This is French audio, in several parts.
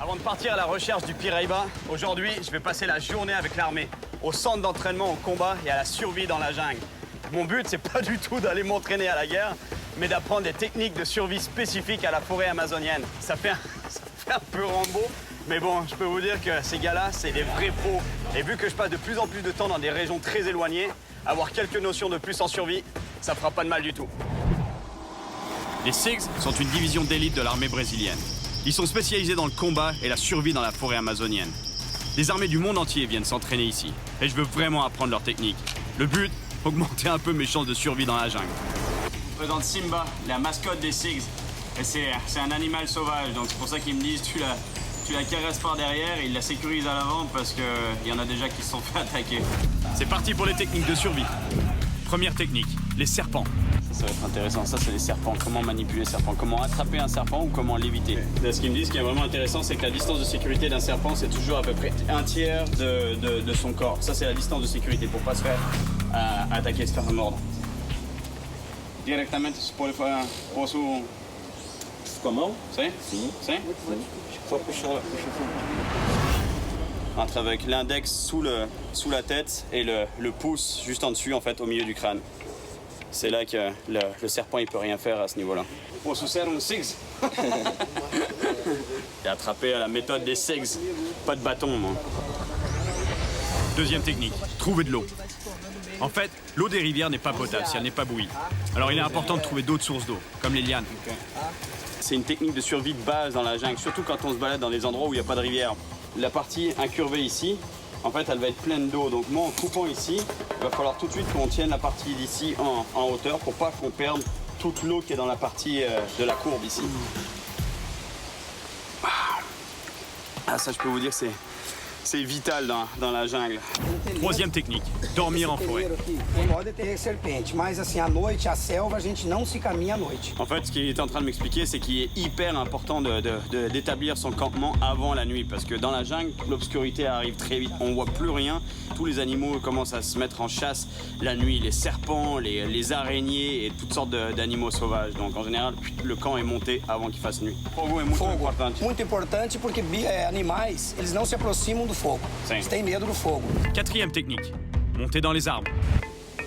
Avant de partir à la recherche du Piraiba, aujourd'hui, je vais passer la journée avec l'armée, au centre d'entraînement au combat et à la survie dans la jungle. Mon but, c'est pas du tout d'aller m'entraîner à la guerre, mais d'apprendre des techniques de survie spécifiques à la forêt amazonienne. Ça fait un peu Rambo, mais bon, je peux vous dire que ces gars-là, c'est des vrais pros. Et vu que je passe de plus en plus de temps dans des régions très éloignées, avoir quelques notions de plus en survie, ça fera pas de mal du tout. Les SIGs sont une division d'élite de l'armée brésilienne. Ils sont spécialisés dans le combat et la survie dans la forêt amazonienne. Des armées du monde entier viennent s'entraîner ici, et je veux vraiment apprendre leur technique. Le but, augmenter un peu mes chances de survie dans la jungle. Je présente Simba, la mascotte des SIGs. Et c'est un animal sauvage, donc c'est pour ça qu'ils me disent tu la caresses par derrière et ils la sécurisent à l'avant parce qu'il y en a déjà qui se sont fait attaquer. C'est parti pour les techniques de survie. Première technique, les serpents. Ça va être intéressant, ça c'est les serpents. Comment manipuler les serpents, comment attraper un serpent ou comment l'éviter. Ce qu'ils me disent, ce qui est vraiment intéressant, c'est que la distance de sécurité d'un serpent, c'est toujours à peu près un tiers de son corps. Ça c'est la distance de sécurité pour pas se faire attaquer, se faire mordre. Directement, pour le faire, posso... Comment? C'est? Sim. C'est? Só puxar Entre avec l'index sous la tête et le pouce juste en dessus, en fait, au milieu du crâne. C'est là que le serpent, il peut rien faire à ce niveau-là. On se sert un SIGs. Et attrapé à la méthode des SIGs. Pas de bâton, moi. Deuxième technique, trouver de l'eau. En fait, l'eau des rivières n'est pas potable si elle n'est pas bouillie. Alors il est important de trouver d'autres sources d'eau, comme les lianes. C'est une technique de survie de base dans la jungle, surtout quand on se balade dans des endroits où il n'y a pas de rivière. La partie incurvée ici, en fait, elle va être pleine d'eau. Donc moi, en coupant ici, il va falloir tout de suite qu'on tienne la partie d'ici en hauteur pour pas qu'on perde toute l'eau qui est dans la partie de la courbe ici. Ah, ça, je peux vous dire, c'est vital dans la jungle. Troisième technique, dormir en forêt. Pode ter serpente, mas assim, à noite, à selva, a gente não se caminha à noite. En fait, ce qu'il est en train de m'expliquer, c'est qu'il est hyper important d'établir son campement avant la nuit. Parce que dans la jungle, l'obscurité arrive très vite. On voit plus rien. Tous les animaux commencent à se mettre en chasse la nuit. Les serpents, les araignées et toutes sortes d'animaux sauvages. Donc en général, le camp est monté avant qu'il fasse nuit. Fogo é muito importante. Muito importante porque animais, eles não se aproximam do fogo. Sim. Eles têm medo do fogo. Quatrième technique, monter dans les arbres.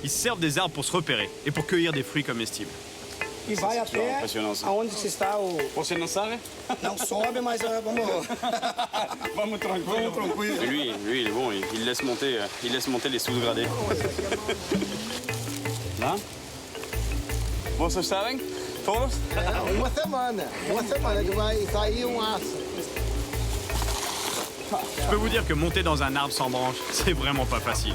Ils se servent des arbres pour se repérer et pour cueillir des fruits comestibles. E vai até impressionant, ça. aonde se está o... Você não sabe? Não sobe, mas vamos... Vamos tranquilo. Lui, il est bon, il laisse monter les sous-gradés. Là? Vocês sabem? Todos? Uma semana que vai sair aço. Je peux vous dire que monter dans un arbre sans branche, c'est vraiment pas facile.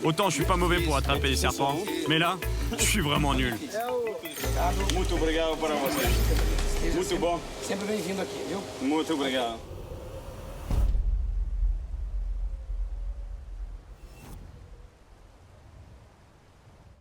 Autant je suis pas mauvais pour attraper les serpents, mais là, je suis vraiment nul. Muito obrigado para você. Muito bom. Sempre bem-vindo aqui, viu? Muito obrigado.